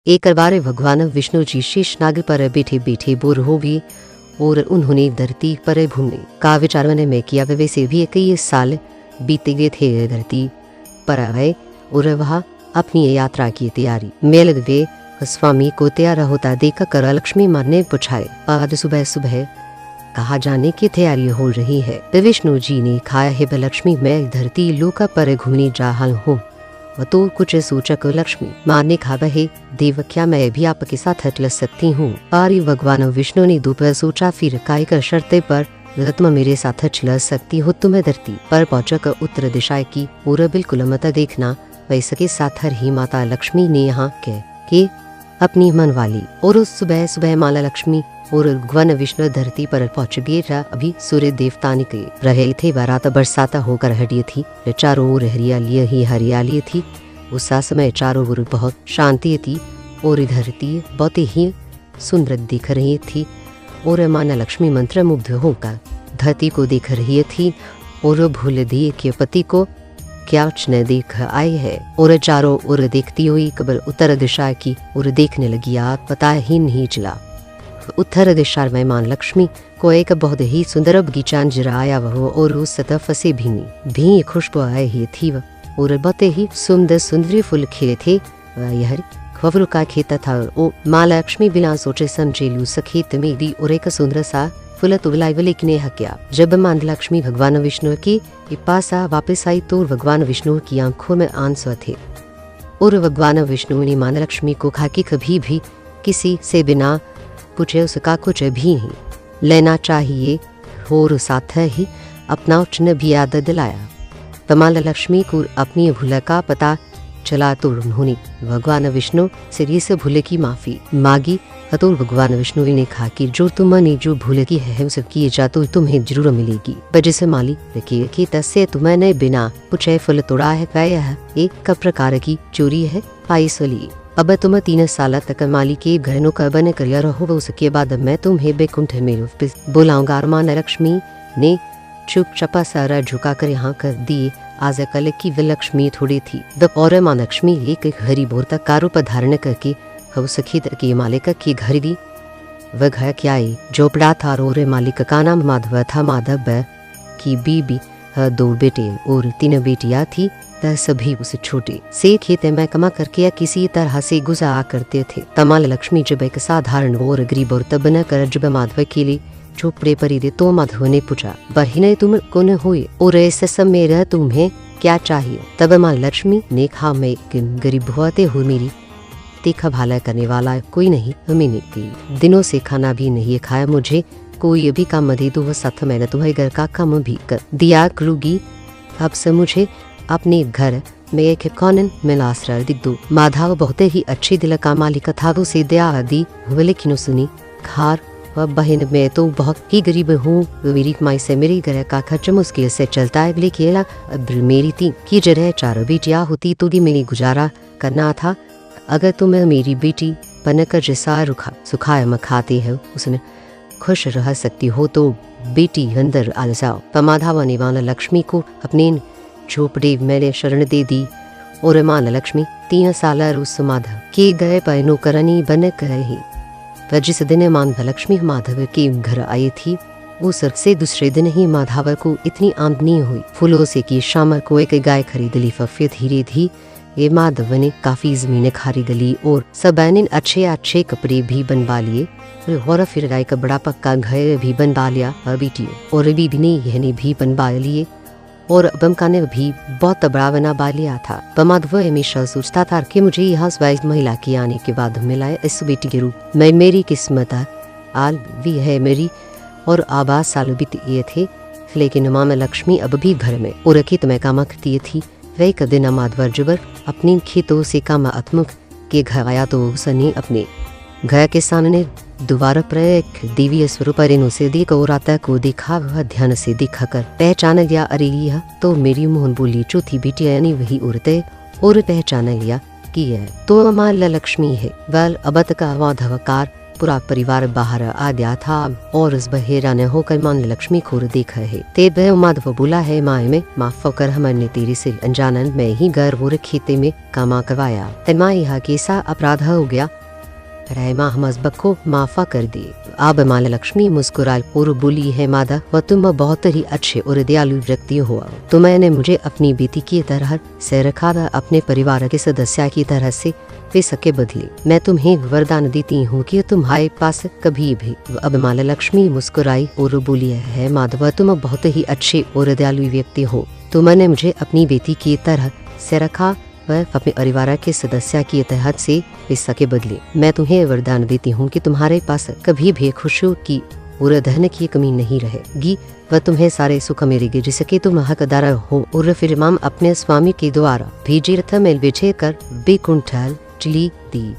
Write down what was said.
एक बार भगवान विष्णु जी शेषनाग पर बैठे बैठे बोर हो गए और उन्होंने धरती पर घूमने का विचार मन में किया। वैसे भी कई साल बीत गए थे धरती पर आए और वह अपनी यात्रा की तैयारी में लग गए। स्वामी को तैयार होता देख कर लक्ष्मी माँ ने पूछा, आज सुबह सुबह कहाँ जाने की तैयारी हो रही है? विष्णु जी ने कहा है, लक्ष्मी मैं धरती लोक पर घूमने जा रहा हूँ। तो कुछ सूचक लक्ष्मी माँ ने कहा, है देव क्या मैं भी आपके साथ चल सकती हूँ? आर्य भगवान विष्णु ने दोपहर सोचा, फिर काय शर्ते पर तुम मेरे साथ चल सकती हो। तुम्हें धरती पर पहुंचकर उत्तर दिशा की और बिल्कुल मत देखना। वैसे के साथ ही माता लक्ष्मी ने यहाँ कह के अपनी मन वाली और उस सुबह सुबह माला लक्ष्मी और भगवान विष्णु धरती पर पहुंच गए। अभी सूर्य देवता निकले रहे थे। बारात बरसात होकर हटी थी। चारों ओर हरियाली ही हरियाली थी। उस समय चारों ओर बहुत शांति थी और धरती बहुत ही सुंदर दिख रही थी। और माना लक्ष्मी मंत्र मुग्ध होकर धरती को देख रही थी और भूल दिए कि पति को क्या न देख आए है। और चारों ओर देखती हुई कबर उत्तर दिशा की और देखने लगी। पता ही नहीं चला उत्तर दिशा में मां लक्ष्मी को एक बहुत ही सुंदर बगीचा नजर आया। वह और उस तरफ से भी खुशबू आई ही थी और बहुत ही सुंदर सुंदर फूल खिले थे। यह खबरों का खेत था। ओ मां लक्ष्मी बिना सोचे समझे उस खेत में दी और एक सुंदर सा फूल तो लेकिन क्या जब मां लक्ष्मी भगवान विष्णु के पास वापस आई तो भगवान विष्णु की आंखों में आंसू थे। और भगवान विष्णु ने मां लक्ष्मी को कहा कि कभी भी किसी से बिना पूछे उसका कुछ भी नहीं लेना चाहिए और साथ ही अपना चिन्ह भी याद दिलाया। तमाल लक्ष्मी को अपनी भूल का पता चला तो उन्होंने भगवान विष्णु से इस भूल की माफी मांगी। तो भगवान विष्णु ने कहा कि जो तुमने जो भूल की है उसकी इजा तो तुम्हें जरूर मिलेगी। जैसे माली रखिए कि तस्से तुमने बिना पूछे फल तोड़ा है। यह एक प्रकार की चोरी है। पाइसली अब तुम 3 साल तक माली के घरों का बन कर रहो। उसके बाद मैं तुम्हें बैकुंठ में बुलाऊंगा। मां लक्ष्मी ने चुपचाप सारा झुका कर यहाँ कर दिए। आज कल की लक्ष्मी थोड़ी थी और मां लक्ष्मी एक घरी बोरता का रूप धारण करके उस खेत के मालिक की घर दी। वह घर क्या झोपड़ा था और मालिक का नाम माधव था। माधव की बीबी 2 बेटे और 3 बेटियां थी। सभी उस छोटे से खेत में कमा करके या किसी तरह से गुजारा करते थे। तमाल लक्ष्मी जब एक साधारण और गरीब औरत बनकर जब माधव के लिए झोपड़े पर दे तो माधव ने पूछा, बहने तुम कौन हुए और ऐसे समय तुम्हें क्या चाहिए? तब मां लक्ष्मी ने कहा, मैं गरीब होते हुए मेरी देखा भाला करने वाला कोई नहीं। मैंने कई दिनों से खाना भी नहीं खाया। मुझे कोई भी काम दे दो, साथ मैंने तुम्हें घर का काम भी कर दिया करूंगी। अब से मुझे अपने घर में एक कॉनन में आश्रय दे दो। माधव बहुत ही अच्छी दिल का मालिक था। वो से दया आदि हुए लेकिन सुनी खार बहन मैं तो बहुत ही गरीब हूँ। मेरी कमाई से मेरे घर का खर्च मुश्किल से चलता है। लेकिन मेरी 3 की जगह 4 बेटियां होती तो भी मेरी गुजारा करना था। अगर तुम मेरी बेटी बनकर जैसा रुखा सुखाया खाते हो उसने खुश रह सकती हो तो बेटी अंदर आ जाओ। माधव ने मां लक्ष्मी को अपने झोपड़े में शरण दे दी और मां लक्ष्मी 3 साल उस माधव के गए पर नौकरानी बन कर रही। जिस दिन मां लक्ष्मी माधव के घर आई थी उस से दूसरे दिन ही माधव को इतनी आमदनी हुई फूलों से कि शाम को एक गाय खरीद ली। फिर धीरे धीरे ये माधव ने काफी जमीन खरीद ली और सब ने अच्छे अच्छे कपड़े भी बनवा लिए और फिर गाय का बड़ा पक्का घर भी बनवा लिया। बेटियों और बीबी ने यह भी बनवा लिए और बमका ने भी बहुत बड़ा बनवा लिया था। माधव हमेशा सोचता था कि मुझे यहाँ स्वाइस महिला के आने के बाद मिला है इस बेटी के रूप में मेरी किस्मत आल भी है मेरी। और आवाज साल बीते थे लेकिन मां लक्ष्मी अब भी घर में और खेत में काम करती थी। वह एक दिन माधव जबर अपने खेतों से काम आत्मक के घर आया तो उसने अपने घर के सामने दोबारा पर एक दिव्य स्वरूप से देख और आता को देखा। वह ध्यान से देखा कर पहचान लिया, अरे यह तो मेरी मोहन बोली चौथी बेटी यानी वही औरतें। और पहचान लिया कि यह तो मां लक्ष्मी है। वल अब तक माधवकार पूरा परिवार बाहर आ गया था और उस बहेराने होकर मान लक्ष्मी खोर देख है। ते बह माधव बोला है माए में माफ कर हमने तेरी से अनजानन में ही घर वो खेते में कामा करवाया। ते माँ यह कैसा अपराध हो गया, रहमा मजबक को माफा कर दी। अब माला लक्ष्मी मुस्कुराई और बोली है माधव, वह तुम बहुत ही अच्छे और दयालु व्यक्ति हो। तुमने मुझे अपनी बेटी की तरह से रखा, अपने परिवार के सदस्य की तरह से पैसे के बदले मैं तुम्हें वरदान देती हूँ कि तुम्हारे पास कभी भी। अब माला लक्ष्मी मुस्कुराई और बोली है माधव, तुम बहुत ही अच्छे और दयालु व्यक्ति हो। तुमने मुझे अपनी बेटी की तरह से रखा, वह अपने परिवार के सदस्य की तहत से पैसा के बदले मैं तुम्हें वरदान देती हूँ कि तुम्हारे पास कभी भी खुशियों की और धन की कमी नहीं रहेगी। वह तुम्हें सारे सुख मिलेंगे जिसके तुम हकदार हो। और फिर माम अपने स्वामी के द्वारा भेजे रथ में बिछे कर बेकुंठल चली दी।